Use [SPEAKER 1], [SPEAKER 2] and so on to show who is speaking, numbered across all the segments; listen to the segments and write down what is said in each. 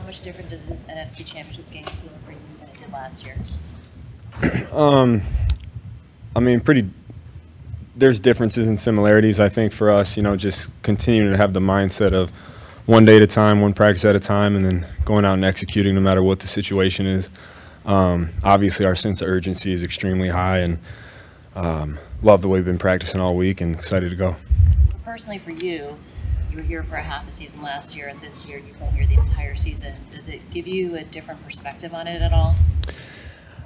[SPEAKER 1] much different did this NFC Championship game feel for you than it did last year?
[SPEAKER 2] I mean, there's differences and similarities, I think, for us, just continuing to have the mindset of one day at a time, one practice at a time, and then going out and executing no matter what the situation is. Obviously, our sense of urgency is extremely high, and love the way we've been practicing all week and excited to go.
[SPEAKER 1] Personally, for you, you were here for a half a season last year, and this year you've been here the entire season. Does it give you a different perspective on it at all?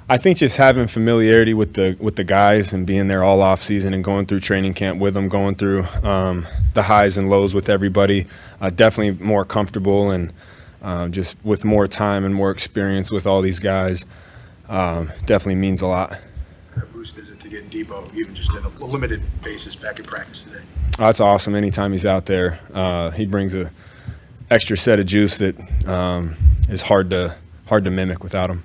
[SPEAKER 2] I think just having familiarity with the guys and being there all off season and going through training camp with them, going through the highs and lows with everybody, definitely more comfortable and just with more time and more experience with all these guys, definitely means a lot.
[SPEAKER 3] What a boost is it to get Debo, even just on a limited basis, back in practice today?
[SPEAKER 2] Oh, that's awesome. Anytime he's out there, he brings a extra set of juice that is hard to mimic without him.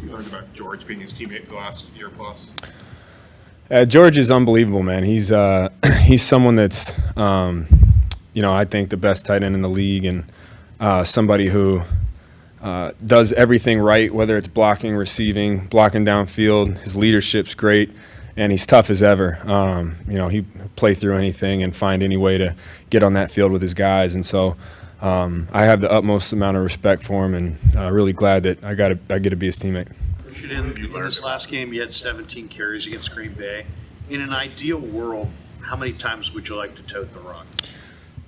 [SPEAKER 4] You learned about George being his teammate for the last year plus.
[SPEAKER 2] George is unbelievable, man. He's someone that's, I think the best tight end in the league, and somebody who does everything right, whether it's blocking, receiving, blocking downfield. His leadership's great, and he's tough as ever. He play through anything and find any way to get on that field with his guys, and so I have the utmost amount of respect for him, and really glad that I get to be his teammate.
[SPEAKER 5] In this last game, you had 17 carries against Green Bay. In an ideal world, how many times would you like to tote the rock?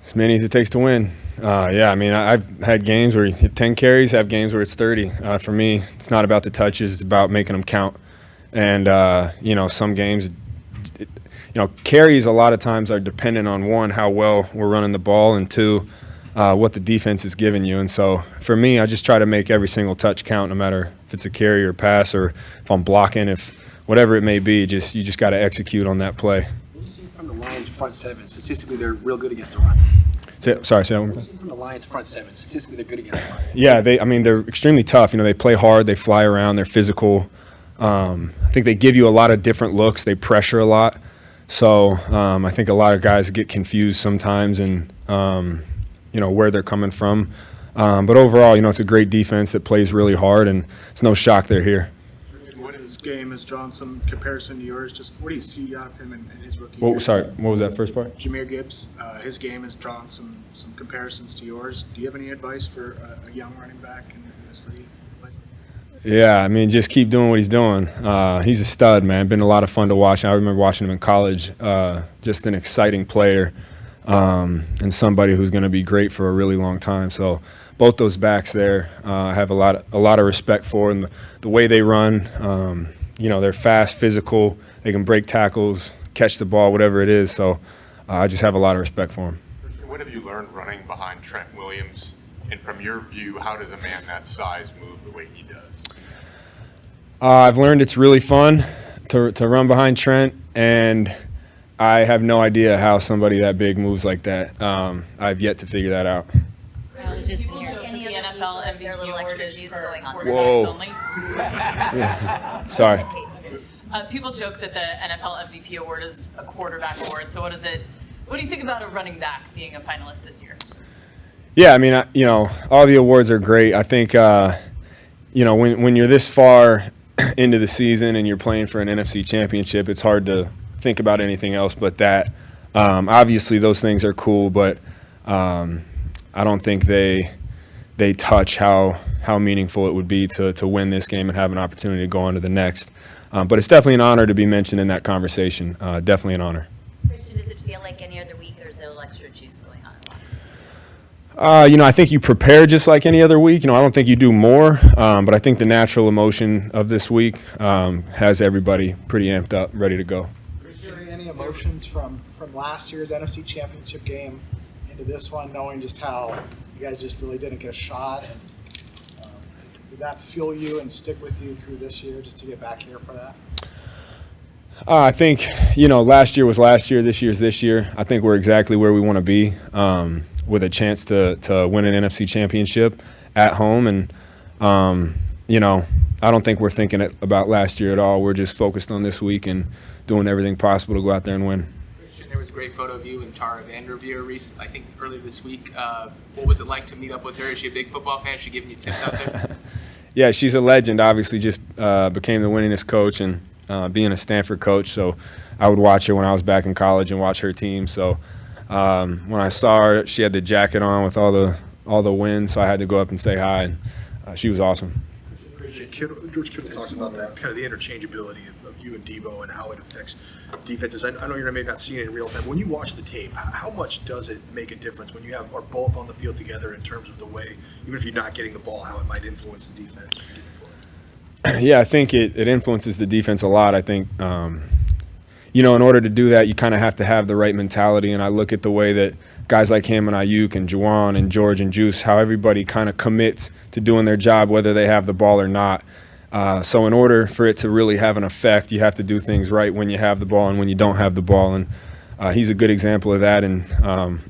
[SPEAKER 2] As many as it takes to win. I've had games where you have 10 carries, have games where it's 30. For me, it's not about the touches, it's about making them count. And, some games, carries a lot of times are dependent on, one, how well we're running the ball, and two, what the defense is giving you. And so for me, I just try to make every single touch count, no matter if it's a carry or pass or if I'm blocking, if whatever it may be. You just got to execute on that play.
[SPEAKER 3] What do you see from the Lions front seven? Statistically, they're real good against the run.
[SPEAKER 2] Say that one more time.
[SPEAKER 3] From the Lions front seven, statistically, they're good against the run.
[SPEAKER 2] Yeah, they're extremely tough. They play hard, they fly around, they're physical. I think they give you a lot of different looks. They pressure a lot. So I think a lot of guys get confused sometimes and where they're coming from. But overall, it's a great defense that plays really hard, and it's no shock they're here.
[SPEAKER 6] His game has drawn some comparison to yours. Just what do you see out of him in his rookie
[SPEAKER 2] year?
[SPEAKER 6] What
[SPEAKER 2] was that first part?
[SPEAKER 6] Jahmyr Gibbs, his game has drawn some comparisons to yours. Do you have any advice for a young running back in this league?
[SPEAKER 2] Yeah, just keep doing what he's doing. He's a stud, man. Been a lot of fun to watch. I remember watching him in college. Just an exciting player. And somebody who's going to be great for a really long time. So both those backs there, I have a lot of respect for, and the way they run. They're fast, physical. They can break tackles, catch the ball, whatever it is. So I just have a lot of respect for them.
[SPEAKER 4] What have you learned running behind Trent Williams? And from your view, how does a man that size move the way he does?
[SPEAKER 2] I've learned it's really fun to run behind Trent, and I have no idea how somebody that big moves like that. I've yet to figure that out.
[SPEAKER 1] Just in your
[SPEAKER 7] Any other NFL MVP
[SPEAKER 1] a little extra
[SPEAKER 7] award is
[SPEAKER 1] juice
[SPEAKER 7] for
[SPEAKER 1] going on.
[SPEAKER 2] Whoa.
[SPEAKER 7] quarterbacks only.
[SPEAKER 2] Yeah. Sorry.
[SPEAKER 7] People joke that the NFL MVP award is a quarterback award. So what do you think about a running back being a finalist this year?
[SPEAKER 2] Yeah, all the awards are great. I think, when you're this far into the season and you're playing for an NFC Championship, it's hard to think about anything else but that. Obviously, those things are cool, but I don't think they touch how meaningful it would be to win this game and have an opportunity to go on to the next. But it's definitely an honor to be mentioned in that conversation. Definitely an honor.
[SPEAKER 1] Christian, does it feel like any other week, or is there a little extra juice going on?
[SPEAKER 2] I think you prepare just like any other week. I don't think you do more, but I think the natural emotion of this week has everybody pretty amped up, ready to go.
[SPEAKER 8] Any emotions from last year's NFC Championship game into this one, knowing just how you guys just really didn't get a shot? And did that fuel you and stick with you through this year just to get back here for that?
[SPEAKER 2] I think, last year was last year, this year's this year. I think we're exactly where we want to be, with a chance to win an NFC Championship at home. And, I don't think we're thinking about last year at all. We're just focused on this week and doing everything possible to go out there and win.
[SPEAKER 4] Christian, there
[SPEAKER 9] was a great photo of you and Tara Vanderveer, I think earlier this week. What was it like to meet up with her? Is she a big football fan? Is she giving you tips out there?
[SPEAKER 2] Yeah, she's a legend. Obviously, just became the winningest coach and being a Stanford coach. So I would watch her when I was back in college and watch her team. So when I saw her, she had the jacket on with all the wins. So I had to go up and say hi, and she was awesome.
[SPEAKER 3] George Kittle talks about that, kind of the interchangeability of you and Debo and how it affects defenses. I know you're maybe not seeing it in real time. When you watch the tape, how much does it make a difference when you are both on the field together in terms of the way, even if you're not getting the ball, how it might influence the defense?
[SPEAKER 2] Yeah, I think it influences the defense a lot. I think, in order to do that, you kind of have to have the right mentality. And I look at the way that guys like him and Ayuk and Juwan and George and Juice, how everybody kind of commits to doing their job, whether they have the ball or not. So in order for it to really have an effect, you have to do things right when you have the ball and when you don't have the ball. And he's a good example of that. And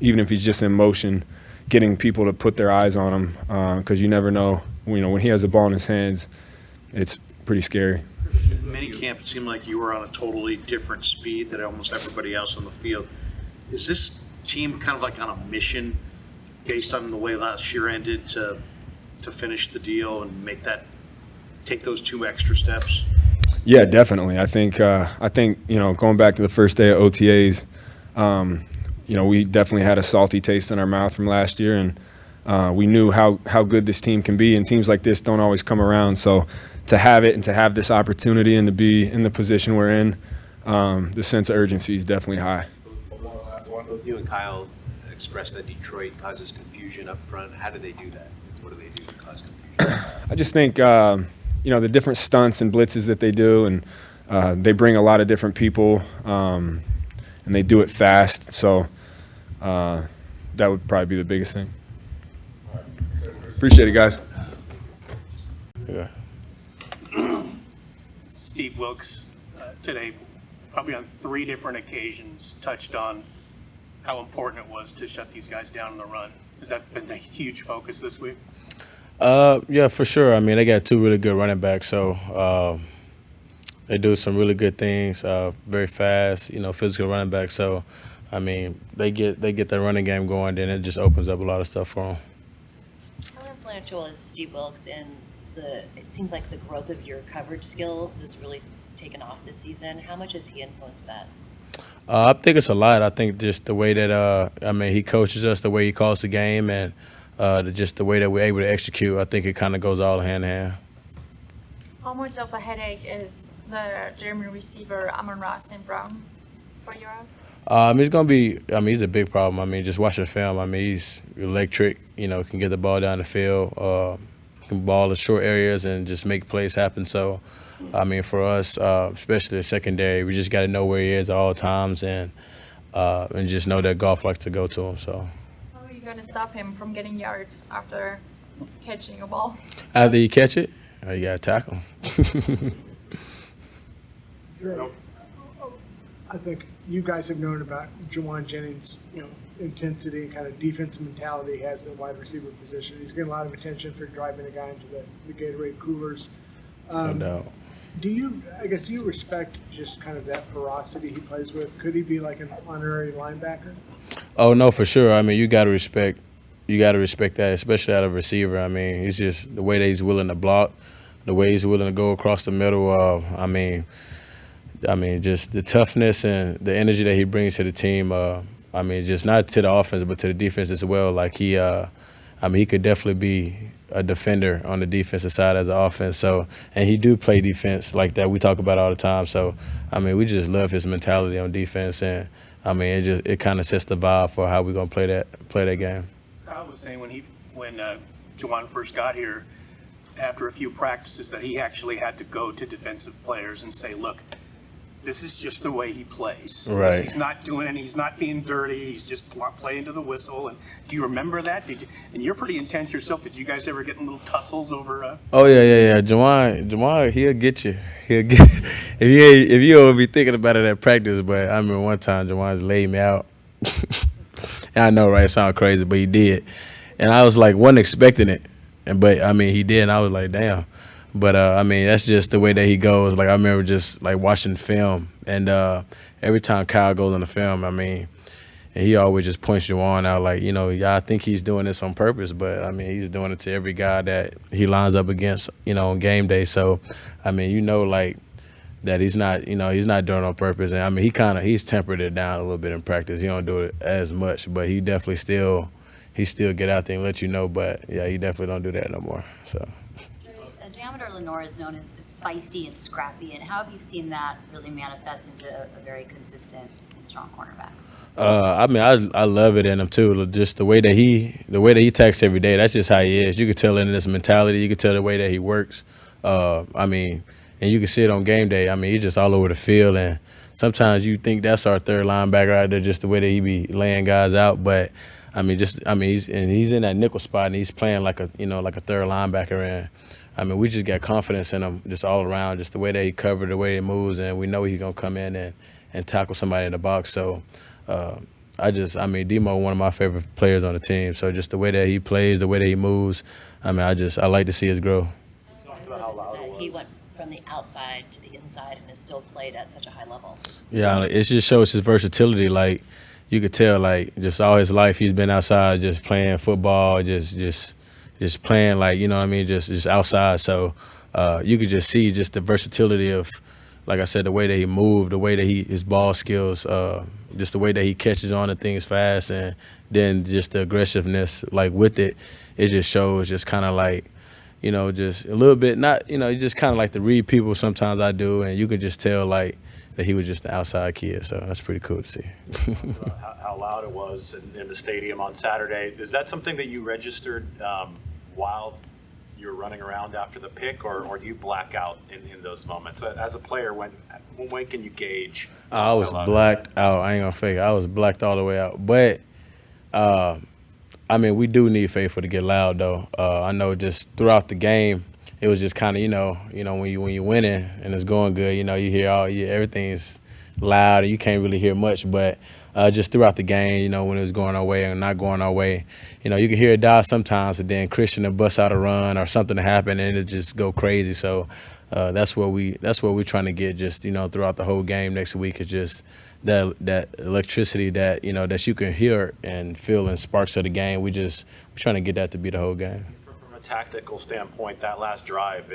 [SPEAKER 2] even if he's just in motion, getting people to put their eyes on him, because you never know, when he has the ball in his hands, it's pretty scary.
[SPEAKER 5] Minicamp, it seemed like you were on a totally different speed than almost everybody else on the field. Is this team kind of like on a mission based on the way last year ended to finish the deal and take those 2 extra steps?
[SPEAKER 2] Yeah, definitely. I think going back to the first day of OTAs, we definitely had a salty taste in our mouth from last year, and we knew how good this team can be, and teams like this don't always come around. So to have it and to have this opportunity and to be in the position we're in, the sense of urgency is definitely high.
[SPEAKER 10] Both you and Kyle expressed that Detroit causes confusion up front. How do they do that? What do they do to cause confusion?
[SPEAKER 2] I just think, the different stunts and blitzes that they do, and they bring a lot of different people, and they do it fast. So that would probably be the biggest thing. Appreciate it, guys.
[SPEAKER 11] Yeah. Steve Wilkes today, probably on 3 different occasions, touched on how important it was to shut these guys down in the run. Has that been a huge focus this week?
[SPEAKER 12] Yeah, for sure. I mean, they got 2 really good running backs, so they do some really good things. Very fast, physical running backs. So, I mean, they get their running game going, then it just opens up a lot of stuff for them.
[SPEAKER 1] How influential is Steve Wilkes in it seems like the growth of your coverage skills has really taken off this season. How much has he influenced that?
[SPEAKER 12] I think it's a lot. I think just the way that, he coaches us, the way he calls the game, and just the way that we're able to execute. I think it kind of goes all hand in hand.
[SPEAKER 13] How much of a headache is the German receiver Amon-Ra St. Brown for you all?
[SPEAKER 12] He's going to be, he's a big problem. Just watching the film, he's electric, can get the ball down the field, can ball in short areas and just make plays happen. So, for us, especially the secondary, we just got to know where he is at all times and just know that Goff likes to go to him. So.
[SPEAKER 13] How are you going to stop him from getting yards after catching a ball?
[SPEAKER 12] After you catch it, you got to tackle him.
[SPEAKER 8] I think you guys have known about Juwan Jennings, intensity and kind of defensive mentality he has in the wide receiver position. He's getting a lot of attention for driving a guy into the Gatorade coolers.
[SPEAKER 12] No doubt.
[SPEAKER 8] Do you respect just kind of that ferocity he plays with? Could he be like an honorary linebacker?
[SPEAKER 12] Oh no, for sure. You got to respect that, especially out of a receiver. He's just the way that he's willing to block, the way he's willing to go across the middle. Just the toughness and the energy that he brings to the team. Just not to the offense, but to the defense as well. Like he could definitely be a defender on the defensive side as an offense. So, and he do play defense like that. We talk about it all the time. So, we just love his mentality on defense, and it kind of sets the vibe for how we're gonna play that game.
[SPEAKER 11] I was saying when Juwan first got here, after a few practices, that he actually had to go to defensive players and say, look, this is just the way he plays.
[SPEAKER 12] Right.
[SPEAKER 11] He's not doing any. He's not being dirty. He's just playing to the whistle. And do you remember that? And you're pretty intense yourself. Did you guys ever get in little tussles over?
[SPEAKER 12] Oh yeah. Juwan, he'll get you. He'll get if you don't be thinking about it at practice. But I remember one time Juwan laid me out. And I know, right? It sounds crazy, but he did. And I was like, wasn't expecting it. But he did, and I was like, damn. But that's just the way that he goes. Like I remember just like watching film, and every time Kyle goes on the film, I mean, and he always just points Juwan out like, I think he's doing this on purpose, but, I mean, he's doing it to every guy that he lines up against, on game day. So, I mean, like, that he's not, he's not doing it on purpose. And, I mean, he's tempered it down a little bit in practice. He don't do it as much, but he definitely still get out there and let you know. But, yeah, he definitely don't do that no more, so.
[SPEAKER 14] Diameter Lenore is known as feisty and scrappy, and how have you seen that really manifest into a very consistent and strong cornerback?
[SPEAKER 12] I mean, I love it in him too. Just the way that he attacks every day. That's just how he is. You can tell in his mentality. You can tell the way that he works. I mean, and you can see it on game day. I mean, he's just all over the field, and sometimes you think that's our third linebacker out there, just the way that he be laying guys out. But I mean, he's in that nickel spot, and he's playing like a third linebacker. And I mean, we just got confidence in him just all around, just the way that he covered, the way he moves, and we know he's gonna come in and tackle somebody in the box. So. I mean, Demo, one of my favorite players on the team. So just the way that he plays, the way that he moves, I mean, I like to see his growth.
[SPEAKER 1] He went from the outside to the inside and has still played at such a high level.
[SPEAKER 12] Yeah, it just shows his versatility. Like, you could tell, like, just all his life he's been outside just playing football, just playing, like, you know what I mean, just outside. So you could just see just the versatility of, like I said, the way that he moved, the way that his ball skills, just the way that he catches on to things fast, and then just the aggressiveness, like, with it, it just shows just kind of like, just a little bit, not, just kind of like to read people sometimes I do, and you could just tell, like, that he was just an outside kid, so that's pretty cool to see.
[SPEAKER 15] How loud it was in the stadium on Saturday. Is that something that you registered while you were running around after the pick, or do you black out in those moments? As a player, when can you gauge?
[SPEAKER 12] I was blacked out. I ain't gonna fake it. I was blacked all the way out. But, I mean, we do need Faithful to get loud, though. I know just throughout the game, it was just kind of, when you're winning and it's going good, you hear everything's loud and you can't really hear much. But just throughout the game, when it was going our way and not going our way, you can hear it die sometimes, and then Christian will bust out a run or something to happen and it just go crazy. So that's what we're trying to get just throughout the whole game next week, is just that electricity that that you can hear and feel in sparks of the game. We're trying to get that to be the whole game.
[SPEAKER 15] From a tactical standpoint, that last drive,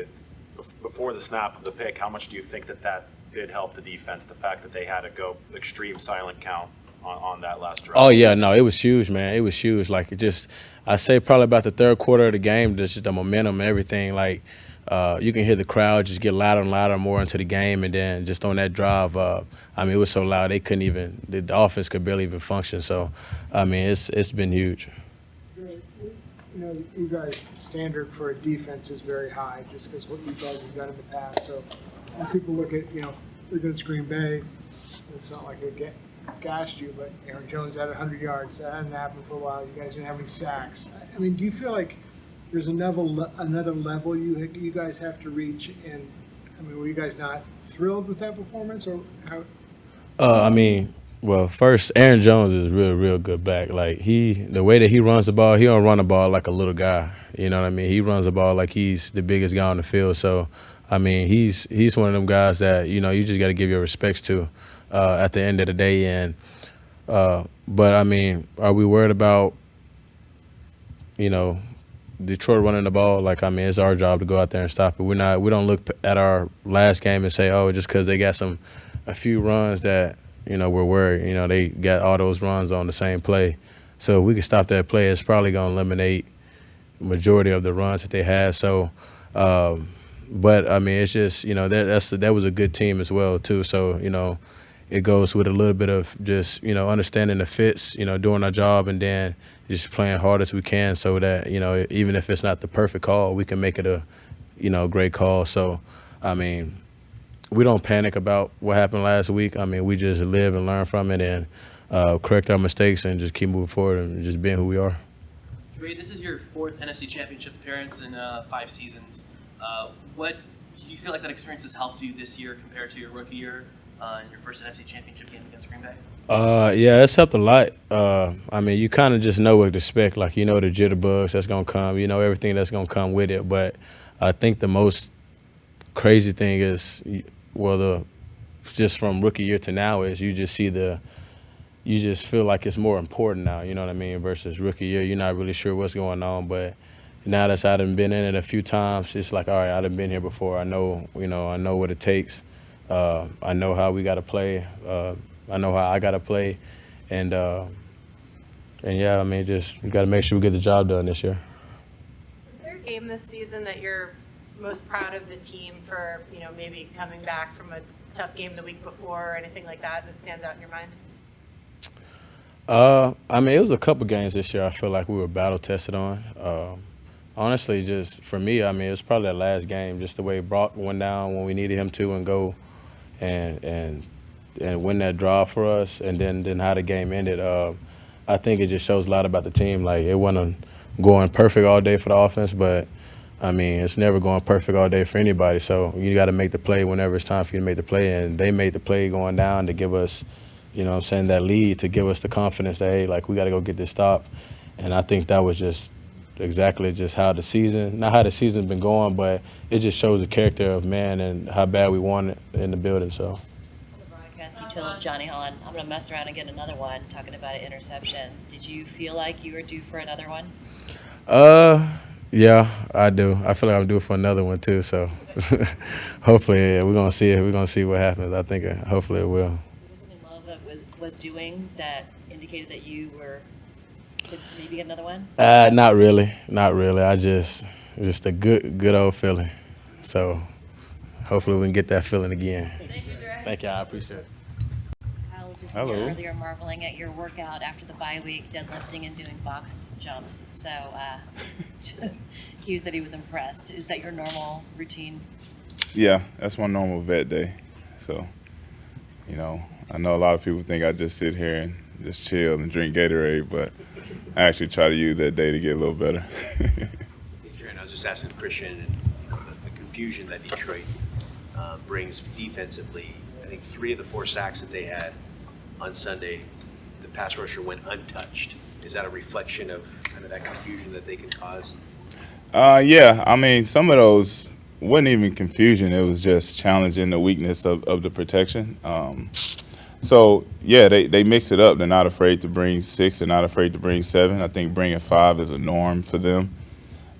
[SPEAKER 15] before the snap of the pick, how much do you think that did help the defense? The fact that they had to go extreme silent count on that last drive.
[SPEAKER 12] Oh yeah, no, it was huge, man. It was huge. Like, I say probably about the third quarter of the game, just the momentum and everything. Like, you can hear the crowd just get louder and louder more into the game, and then just on that drive, I mean, it was so loud they couldn't even, the offense could barely even function. So, I mean, it's been huge.
[SPEAKER 8] You guys' standard for a defense is very high, just because what you guys have done in the past. So when people look at, against Green Bay, it's not like they gashed you, but Aaron Jones had 100 yards. That hadn't happened for a while. You guys didn't have any sacks. I mean, do you feel like there's another level you guys have to reach? And I mean, were you guys not thrilled with that performance, or how?
[SPEAKER 12] I mean, well, first, Aaron Jones is real good back. Like, the way that he runs the ball, he don't run the ball like a little guy. You know what I mean? He runs the ball like he's the biggest guy on the field. So, I mean, he's one of them guys that you just got to give your respects to at the end of the day. And but I mean, are we worried about Detroit running the ball? Like, I mean, it's our job to go out there and stop it. We don't look at our last game and say, oh, just because they got a few runs that we're worried. They got all those runs on the same play. So if we can stop that play, it's probably going to eliminate the majority of the runs that they had. So, but I mean, it's just that was a good team as well too. So it goes with a little bit of just understanding the fits, doing our job, and then just playing hard as we can, so that even if it's not the perfect call, we can make it a great call. So, I mean, we don't panic about what happened last week. I mean, we just live and learn from it and correct our mistakes and just keep moving forward and just being who we are.
[SPEAKER 16] Dre, this is your 4th NFC Championship appearance in 5 seasons. What do you feel like that experience has helped you this year compared to your rookie year in your first NFC Championship game against Green Bay?
[SPEAKER 12] Yeah, it's helped a lot. I mean, you kind of just know what to expect. Like, the jitterbugs that's going to come, everything that's going to come with it. But I think the most crazy thing is, well, the just from rookie year to now is you just feel like it's more important now, you know what I mean, versus rookie year. You're not really sure what's going on, but now that I've been in it a few times, it's like, all right, I've been here before. I know what it takes. I know how we got to play. I know how I got to play. And yeah, I mean, just we got to make sure we get the job done this year.
[SPEAKER 17] Is there a game this season that you're most proud of the team for, maybe coming back from a tough game the week before or anything like that stands out in your mind?
[SPEAKER 12] I mean, it was a couple games this year I feel like we were battle tested on. Honestly, just for me, I mean, it was probably that last game, just the way Brock went down when we needed him to and go and win that draw for us, and then how the game ended. I think it just shows a lot about the team. Like, it wasn't going perfect all day for the offense, but I mean, it's never going perfect all day for anybody. So you got to make the play whenever it's time for you to make the play, and they made the play going down to give us, that lead, to give us the confidence that, hey, like, we got to go get this stop. And I think that was just exactly just how the season, not how the season's been going, but it just shows the character of man and how bad we want it in the building. So.
[SPEAKER 1] On the broadcast, you told Johnny Hahn, I'm going to mess around and get another one, talking about interceptions. Did you feel like you were due for another one?
[SPEAKER 12] Yeah, I do. I feel like I'm due for another one too. So hopefully, we're gonna see it. We're gonna see what happens. I think hopefully it will.
[SPEAKER 1] Was there something Love that was doing that indicated that you could maybe get another one?
[SPEAKER 12] Not really. I just a good old feeling. So hopefully we can get that feeling again.
[SPEAKER 7] Thank you, Dre.
[SPEAKER 12] Thank you. I appreciate it.
[SPEAKER 1] Kyle was just
[SPEAKER 2] Hello.
[SPEAKER 1] earlier marveling at your workout after the bye week, deadlifting and doing box jumps. So he said he was impressed. Is that your normal routine?
[SPEAKER 18] Yeah, that's my normal vet day. So, I know a lot of people think I just sit here and just chill and drink Gatorade, but I actually try to use that day to get a little better.
[SPEAKER 10] Hey, Trent, I was just asking Christian, and the confusion that Detroit brings defensively. I think 3 of the 4 sacks that they had on Sunday, the pass rusher went untouched. Is that a reflection of kind of that confusion that they can cause?
[SPEAKER 18] Yeah, I mean, some of those wasn't even confusion. It was just challenging the weakness of the protection. So, yeah, they mix it up. They're not afraid to bring 6. They're not afraid to bring 7. I think bringing 5 is a norm for them.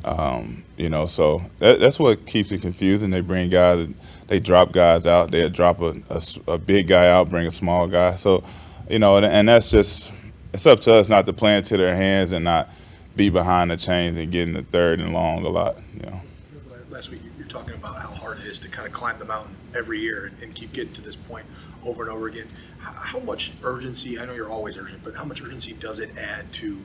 [SPEAKER 18] So that's what keeps it confusing. They bring guys, they drop guys out. They drop a big guy out, bring a small guy. So, and that's just, it's up to us not to play into their hands and not be behind the chains and getting the 3rd and long a lot,
[SPEAKER 3] Last week, you're talking about how hard it is to kind of climb the mountain every year and keep getting to this point over and over again. How much urgency, I know you're always urgent, but how much urgency does it add to,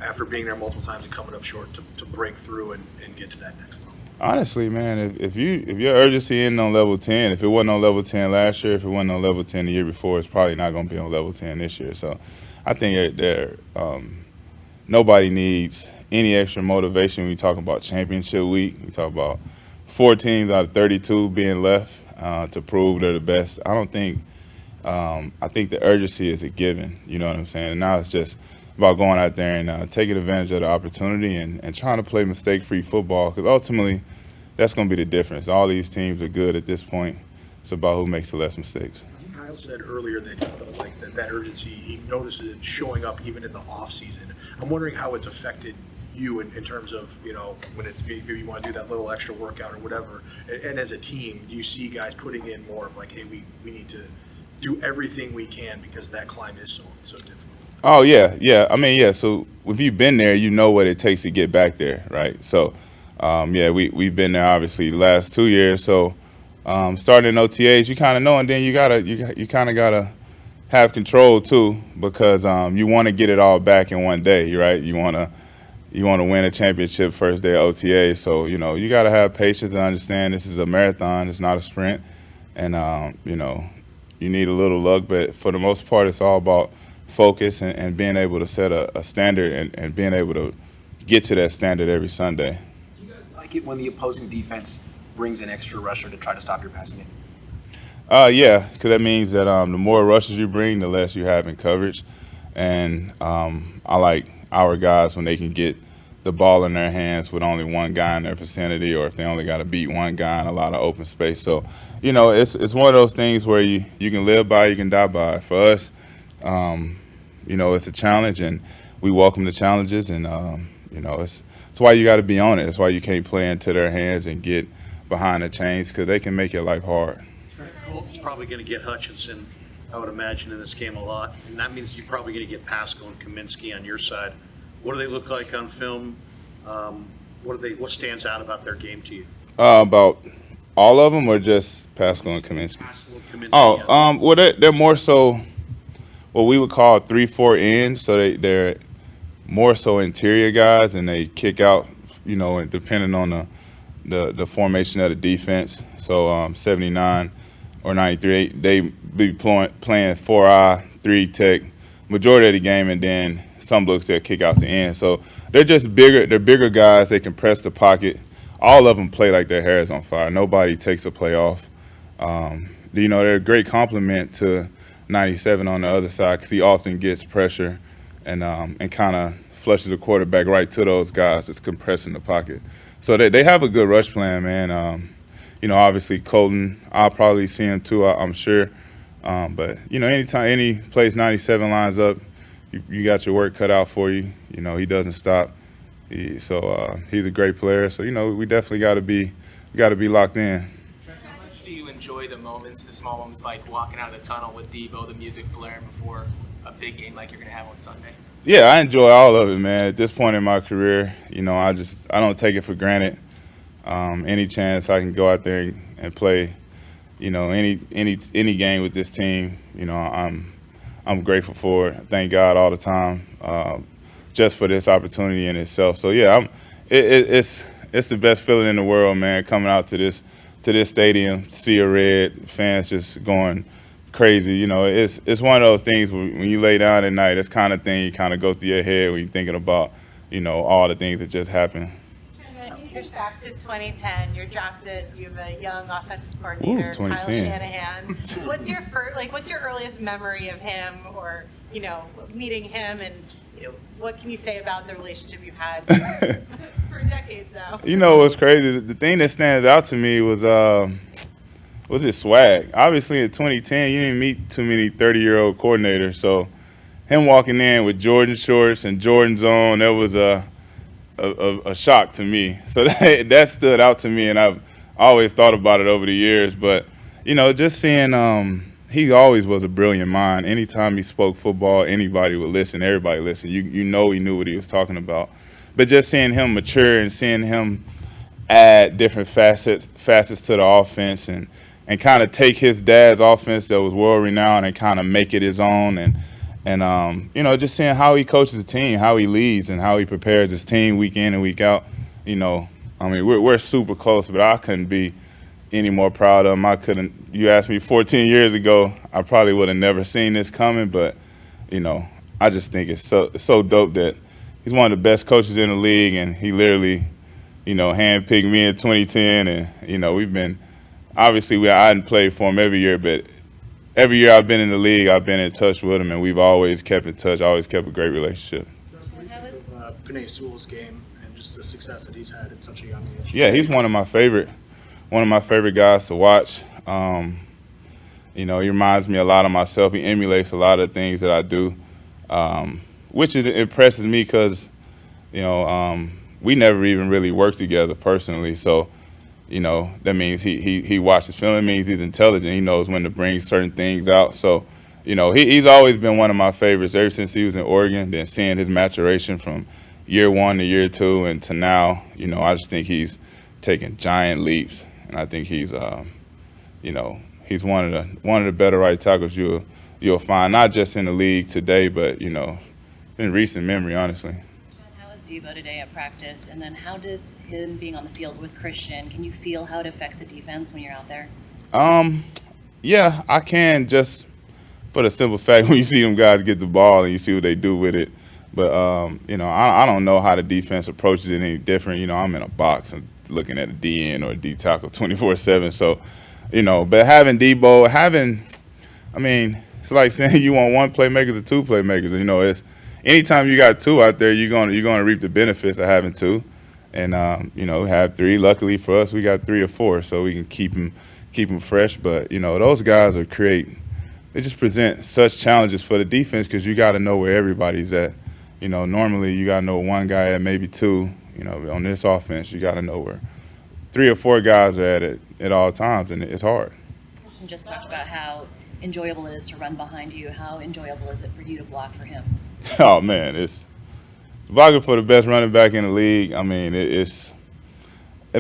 [SPEAKER 3] after being there multiple times and coming up short to break through and get to that next level?
[SPEAKER 18] Honestly, man, if your urgency isn't on level 10, if it wasn't on level 10 last year, if it wasn't on level 10 the year before, it's probably not going to be on level 10 this year. So I think nobody needs any extra motivation when we talk about championship week. We talk about 4 teams out of 32 being left to prove they're the best. I think the urgency is a given, you know what I'm saying? And now it's just about going out there and taking advantage of the opportunity and trying to play mistake-free football, because ultimately that's going to be the difference. All these teams are good at this point. It's about who makes the less mistakes.
[SPEAKER 3] Kyle said earlier that he felt like that urgency, he notices it showing up even in the offseason. I'm wondering how it's affected you in terms of, when it's maybe you want to do that little extra workout or whatever. And as a team, do you see guys putting in more of like, hey, we need to do everything we can because that climb is so difficult?
[SPEAKER 18] Oh, yeah. I mean, yeah, so if you've been there, you know what it takes to get back there, right? So, we've been there, obviously, the last 2 years. So, starting in OTAs, you kind of know, and then you kind of got to have control, too, because you want to get it all back in one day, right? You want to win a championship first day of OTA. So, you got to have patience and understand this is a marathon. It's not a sprint. And, you need a little luck. But for the most part, it's all about focus and being able to set a standard and being able to get to that standard every Sunday.
[SPEAKER 19] Do you guys like it when the opposing defense brings an extra rusher to try to stop your passing game?
[SPEAKER 18] Yeah, because that means that the more rushes you bring, the less you have in coverage. And I like our guys when they can get the ball in their hands with only one guy in their vicinity, or if they only got to beat one guy in a lot of open space. So, you know, it's one of those things where you can live by, you can die by. For us, you know, it's a challenge, and we welcome the challenges, and you know, it's why you got to be on it. It's why you can't play into their hands and get behind the chains, because they can make your life hard.
[SPEAKER 5] Colton's probably going to get Hutchinson, I would imagine, in this game a lot, and that means you're probably going to get Pascal and Kaminsky on your side. What do they look like on film? What stands out about their game to you?
[SPEAKER 18] About all of them, or just Pascal and Kaminsky? Well, they're more so what we would call 3-4 ends. So they're more so interior guys, and they kick out, you know, depending on the formation of the defense. So 79 or 93, they be playing 4-eye, 3-tech majority of the game, and then some looks they'll kick out the end. So they're just bigger. They're bigger guys. They can press the pocket. All of them play like their hair is on fire. Nobody takes a play off. You know, they're a great complement to 97 on the other side, because he often gets pressure and kind of flushes the quarterback right to those guys that's compressing the pocket. So they have a good rush plan, man. You know, obviously Colton, I'll probably see him too, I'm sure. But, you know, anytime any place 97 lines up, you got your work cut out for you. You know, he doesn't stop. He's a great player. So, you know, we definitely got to be locked in.
[SPEAKER 9] How much do you enjoy the moments, the small moments, like walking out of the tunnel with Debo, the music blaring before a big game like you're going to have on Sunday?
[SPEAKER 18] Yeah, I enjoy all of it, man. At this point in my career, you know, I don't take it for granted. Any chance I can go out there and play, you know, any game with this team, you know, I'm grateful for it. Thank God all the time, just for this opportunity in itself. So yeah, it's the best feeling in the world, man. Coming out to this stadium, see a red, fans just going crazy. You know, it's one of those things when you lay down at night, it's kind of thing you kind of go through your head when you're thinking about, you know, all the things that just happened.
[SPEAKER 17] Years back to 2010, you're drafted. You have a young offensive coordinator, Kyle Shanahan. What's your earliest memory of him, or you know, meeting him, and you know, what can you say about the relationship you've had for decades now?
[SPEAKER 18] You know what's crazy? The thing that stands out to me was his swag. Obviously, in 2010, you didn't meet too many 30-year-old coordinators, so him walking in with Jordan shorts and Jordan's on, that was a shock to me. So that stood out to me, and I've always thought about it over the years. But, you know, just seeing he always was a brilliant mind. Anytime he spoke football, anybody would listen, everybody listened. You know he knew what he was talking about. But just seeing him mature and seeing him add different facets to the offense and kind of take his dad's offense that was world-renowned and kind of make it his own, and you know, just seeing how he coaches the team, how he leads, and how he prepares his team week in and week out. You know, I mean, we're super close, but I couldn't be any more proud of him. You asked me 14 years ago, I probably would have never seen this coming, but, you know, I just think it's so dope that he's one of the best coaches in the league, and he literally, you know, handpicked me in 2010, and, you know, obviously I hadn't played for him every year, but every year I've been in the league, I've been in touch with him, and we've always kept in touch, always kept a great relationship.
[SPEAKER 6] Penei Sewell's game and just the success that he's had at such a young age.
[SPEAKER 18] Yeah, he's one of my favorite guys to watch. You know, he reminds me a lot of myself. He emulates a lot of things that I do, which impresses me because, you know, we never even really worked together personally. So, you know, that means he watches film. It means he's intelligent. He knows when to bring certain things out. So, you know, he's always been one of my favorites ever since he was in Oregon. Then seeing his maturation from year 1 to year 2 and to now, you know, I just think he's taken giant leaps. And I think he's, you know, he's one of the better right tackles you'll find, not just in the league today, but, you know, in recent memory, honestly.
[SPEAKER 1] How was Debo today at practice? And then how does him being on the field with Christian, can you feel how it affects the defense when you're out there?
[SPEAKER 18] Yeah, I can, just for the simple fact when you see them guys get the ball and you see what they do with it. But, you know, I don't know how the defense approaches it any different. You know, I'm in a box and looking at a DN or a D tackle 24/7. So, you know, but having Debo, I mean, it's like saying you want one playmaker to two playmakers. You know, anytime you got two out there, you're gonna reap the benefits of having two, and have three. Luckily for us, we got 3 or 4, so we can keep them fresh. But those guys they just present such challenges for the defense because you got to know where everybody's at. Normally you got to know one guy at maybe 2. On this offense, you got to know where 3 or 4 guys are at it at all times, and it's hard.
[SPEAKER 1] Christian just talked about how enjoyable it is to run behind you. How enjoyable is it for you to block for him?
[SPEAKER 18] Oh man, it's blocking for the best running back in the league. I mean, it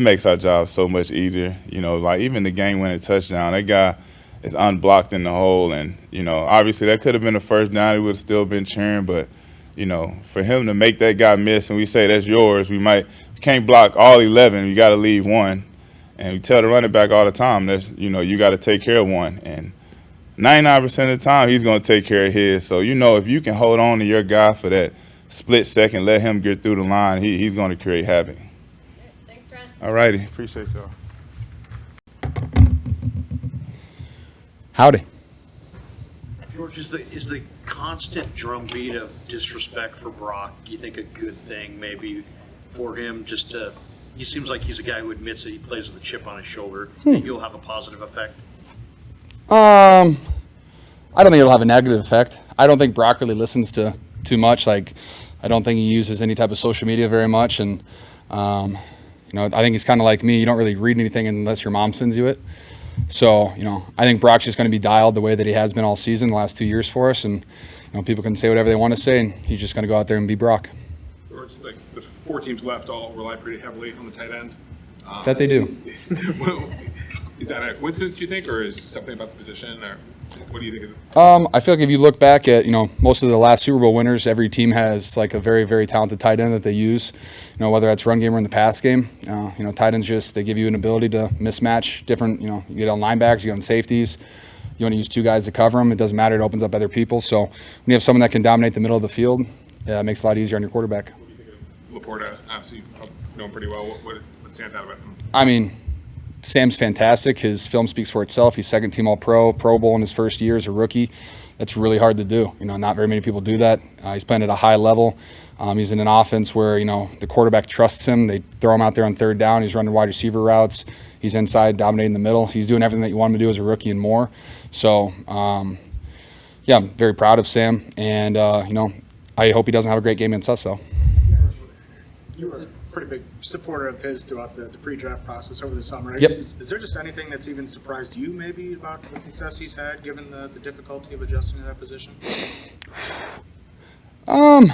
[SPEAKER 18] makes our job so much easier. Like even the game-winning touchdown, that guy is unblocked in the hole, and obviously that could have been a first down. He would have still been cheering, but for him to make that guy miss, and we say that's yours, we can't block all 11. You got to leave one, and we tell the running back all the time that you got to take care of one, and 99% of the time he's going to take care of his. So if you can hold on to your guy for that split second, let him get through the line, he's going to create havoc.
[SPEAKER 17] Thanks, Trent.
[SPEAKER 18] All righty, appreciate y'all.
[SPEAKER 5] Howdy. George, is the constant drumbeat of disrespect for Brock, you think, a good thing maybe for him? He seems like he's a guy who admits that he plays with a chip on his shoulder. Think he'll have a positive effect?
[SPEAKER 20] I don't think it'll have a negative effect. I don't think Brock really listens to too much. I don't think he uses any type of social media very much, and I think he's kind of like me. You don't really read anything unless your mom sends you it. So, I think Brock's just going to be dialed the way that he has been all season, the last 2 years for us, and people can say whatever they want to say, and he's just going to go out there and be Brock.
[SPEAKER 21] George, the 4 teams left all rely pretty heavily on the tight end.
[SPEAKER 20] That they do.
[SPEAKER 21] Is that a coincidence, do you think, or is something about the position, or what do you think?
[SPEAKER 20] I feel like if you look back at most of the last Super Bowl winners, every team has a very, very talented tight end that they use. Whether that's run game or in the pass game. Tight ends they give you an ability to mismatch different. You get on linebackers, you get on safeties. You want to use 2 guys to cover them. It doesn't matter. It opens up other people. So when you have someone that can dominate the middle of the field, it makes it a lot easier on your quarterback.
[SPEAKER 21] What do you think of Laporta? Obviously, you know him pretty well. What stands out about him?
[SPEAKER 20] I mean, Sam's fantastic. His film speaks for itself. He's second-team All-Pro, Pro Bowl in his first year as a rookie. That's really hard to do. Not very many people do that. He's playing at a high level. He's in an offense where, the quarterback trusts him. They throw him out there on 3rd down. He's running wide receiver routes. He's inside, dominating the middle. He's doing everything that you want him to do as a rookie and more. So, I'm very proud of Sam. And, I hope he doesn't have a great game against us, though.
[SPEAKER 6] You were a pretty big supporter of his throughout the pre-draft process over the summer.
[SPEAKER 20] Yep.
[SPEAKER 6] Is there just anything that's even surprised you maybe about the success he's had given the difficulty of adjusting to that position?
[SPEAKER 20] No,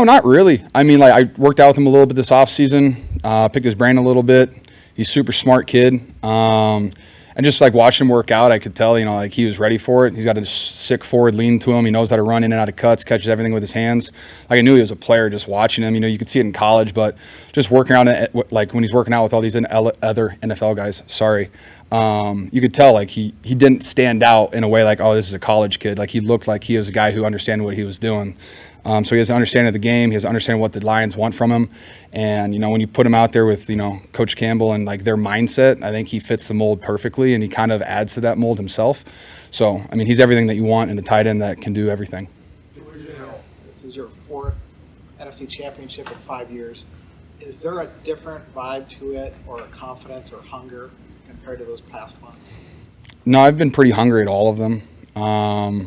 [SPEAKER 20] not really. I mean, I worked out with him a little bit this offseason, picked his brain a little bit. He's a super smart kid. And just watching him work out, I could tell, he was ready for it. He's got a sick forward lean to him. He knows how to run in and out of cuts, catches everything with his hands. I knew he was a player just watching him. You could see it in college, but just working out, when he's working out with all these other NFL guys, you could tell, he didn't stand out in a way oh, this is a college kid. He looked like he was a guy who understood what he was doing. So he has an understanding of the game. He has an understanding of what the Lions want from him. And, when you put him out there with, Coach Campbell and, their mindset, I think he fits the mold perfectly, and he kind of adds to that mold himself. So, he's everything that you want in a tight end that can do everything.
[SPEAKER 8] This is your 4th NFC Championship in 5 years. Is there a different vibe to it, or a confidence or hunger compared to those past ones?
[SPEAKER 20] No, I've been pretty hungry at all of them. I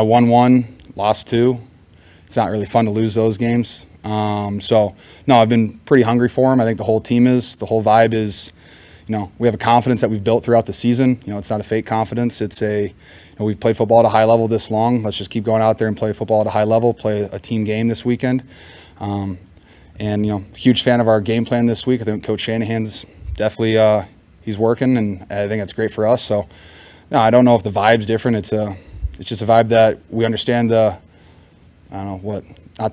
[SPEAKER 20] won 1. Lost 2. It's not really fun to lose those games. So, no, I've been pretty hungry for him. I think the whole team is. The whole vibe is, we have a confidence that we've built throughout the season. It's not a fake confidence. It's we've played football at a high level this long. Let's just keep going out there and play football at a high level, play a team game this weekend. Huge fan of our game plan this week. I think Coach Shanahan's definitely, he's working, and I think that's great for us. So, no, I don't know if the vibe's different. It's just a vibe that we understand not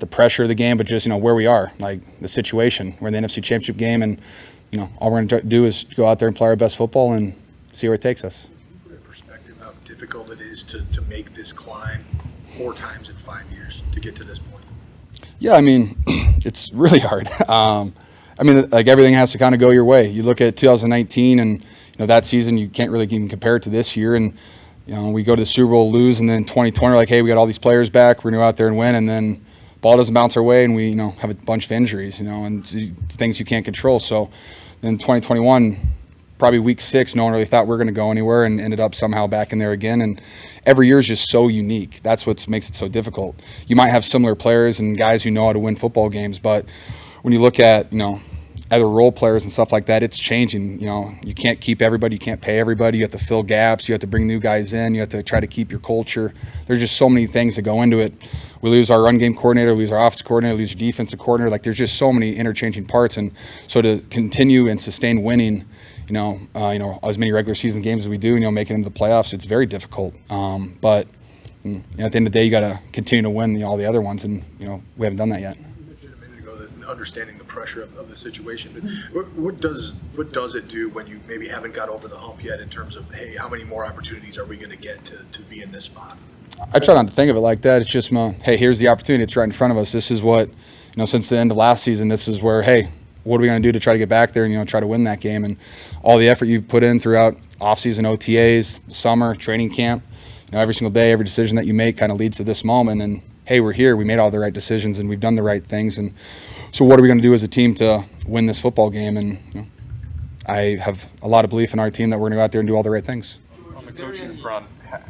[SPEAKER 20] the pressure of the game, but just, where we are, the situation. We're in the NFC Championship game, and, all we're going to do is go out there and play our best football and see where it takes us.
[SPEAKER 3] Put in perspective how difficult it is to make this climb 4 times in 5 years to get to this point.
[SPEAKER 20] Yeah, it's really hard. Everything has to kind of go your way. You look at 2019 and, that season, you can't really even compare it to this year. And, You know, we go to the Super Bowl, lose, and then 2020, we're like, hey, we got all these players back. We're going to go out there and win, and then ball doesn't bounce our way, and we, have a bunch of injuries, and it's things you can't control. So then 2021, probably week 6, no one really thought we were going to go anywhere, and ended up somehow back in there again. And every year is just so unique. That's what makes it so difficult. You might have similar players and guys who know how to win football games, but when you look at, other role players and stuff like that, it's changing. You can't keep everybody, you can't pay everybody, you have to fill gaps, you have to bring new guys in, you have to try to keep your culture. There's just so many things that go into it. We lose our run game coordinator, lose our offensive coordinator, lose your defensive coordinator. Like, there's just so many interchanging parts, and so to continue and sustain winning, as many regular season games as we do, make it into the playoffs, it's very difficult. But at the end of the day, you got to continue to win all the other ones, and we haven't done that yet.
[SPEAKER 3] Understanding the pressure of the situation, but what does it do when you maybe haven't got over the hump yet in terms of, hey, how many more opportunities are we going to get to be in this spot?
[SPEAKER 20] I try not to think of it like that. It's just, hey, here's the opportunity. It's right in front of us. This is what, since the end of last season, this is where, hey, what are we going to do to try to get back there and, try to win that game? And all the effort you put in throughout offseason OTAs, summer, training camp, every single day, every decision that you make kind of leads to this moment. And, hey, we're here. We made all the right decisions, and we've done the right things. And so what are we going to do as a team to win this football game? And I have a lot of belief in our team that we're going to go out there and do all the right things.
[SPEAKER 4] On the coaching front,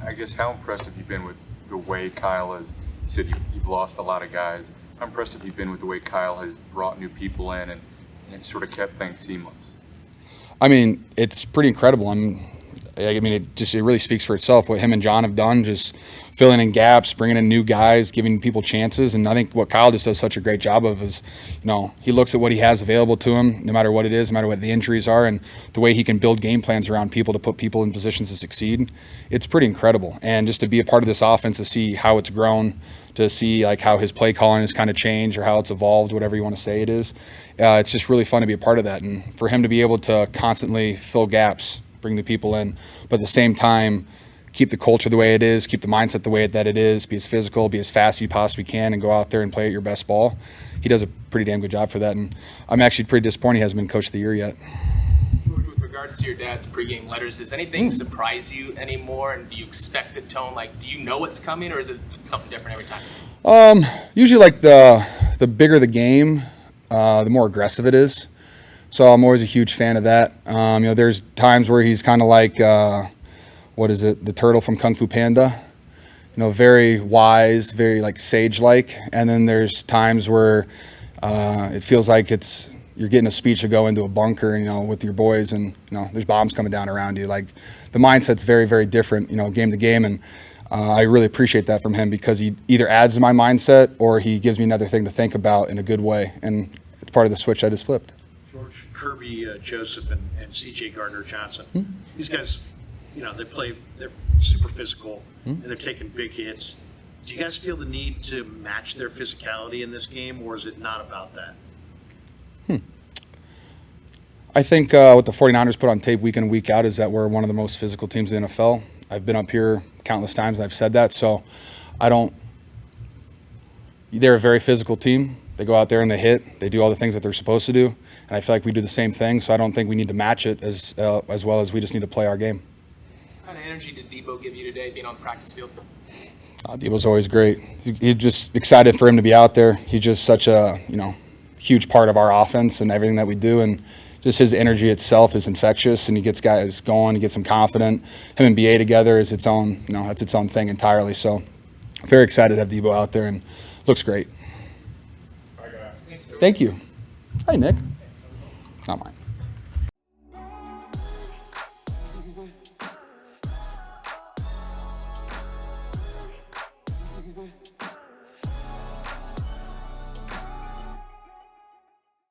[SPEAKER 4] I guess how impressed have you been with the way Kyle has, you said you've lost a lot of guys. How impressed have you been with the way Kyle has brought new people in and sort of kept things seamless?
[SPEAKER 20] I mean, it's pretty incredible. It really speaks for itself what him and John have done, just filling in gaps, bringing in new guys, giving people chances. And I think what Kyle just does such a great job of is, he looks at what he has available to him, no matter what it is, no matter what the injuries are, and the way he can build game plans around people to put people in positions to succeed. It's pretty incredible. And just to be a part of this offense, to see how it's grown, to see like how his play calling has kind of changed or how it's evolved, whatever you want to say it is, it's just really fun to be a part of that. And for him to be able to constantly fill gaps, bring the people in, but at the same time, keep the culture the way it is, keep the mindset the way that it is, be as physical, be as fast as you possibly can, and go out there and play at your best ball. He does a pretty damn good job for that, and I'm actually pretty disappointed he hasn't been Coach of the Year yet.
[SPEAKER 9] George, with regards to your dad's pregame letters, does anything surprise you anymore, and do you expect the tone? Like, do you know what's coming, or is it something different every time?
[SPEAKER 20] Usually, like, the bigger the game, the more aggressive it is. So I'm always a huge fan of that. There's times where he's kind of like, the turtle from Kung Fu Panda? Very wise, very like sage-like. And then there's times where it feels like you're getting a speech to go into a bunker, with your boys, and there's bombs coming down around you. Like, the mindset's very, very different, game to game, and I really appreciate that from him, because he either adds to my mindset or he gives me another thing to think about in a good way, and it's part of the switch I just flipped.
[SPEAKER 5] George, Kirby Joseph and C.J. Gardner-Johnson, these guys, they're super physical, and they're taking big hits. Do you guys feel the need to match their physicality in this game, or is it not about that?
[SPEAKER 20] I think what the 49ers put on tape week in and week out is that we're one of the most physical teams in the NFL. I've been up here countless times and I've said that, so they're a very physical team. They go out there and they hit. They do all the things that they're supposed to do, and I feel like we do the same thing, so I don't think we need to match it as well as we just need to play our game.
[SPEAKER 9] What kind of energy did Debo give you today being on the practice field?
[SPEAKER 20] Debo's always great. He's just excited for him to be out there. He's just such a huge part of our offense and everything that we do, and just his energy itself is infectious, and he gets guys going, he gets them confident. Him and BA together is its own, that's its own thing entirely. So very excited to have Debo out there, and looks great. Thank you. Hi, Nick. Not mine.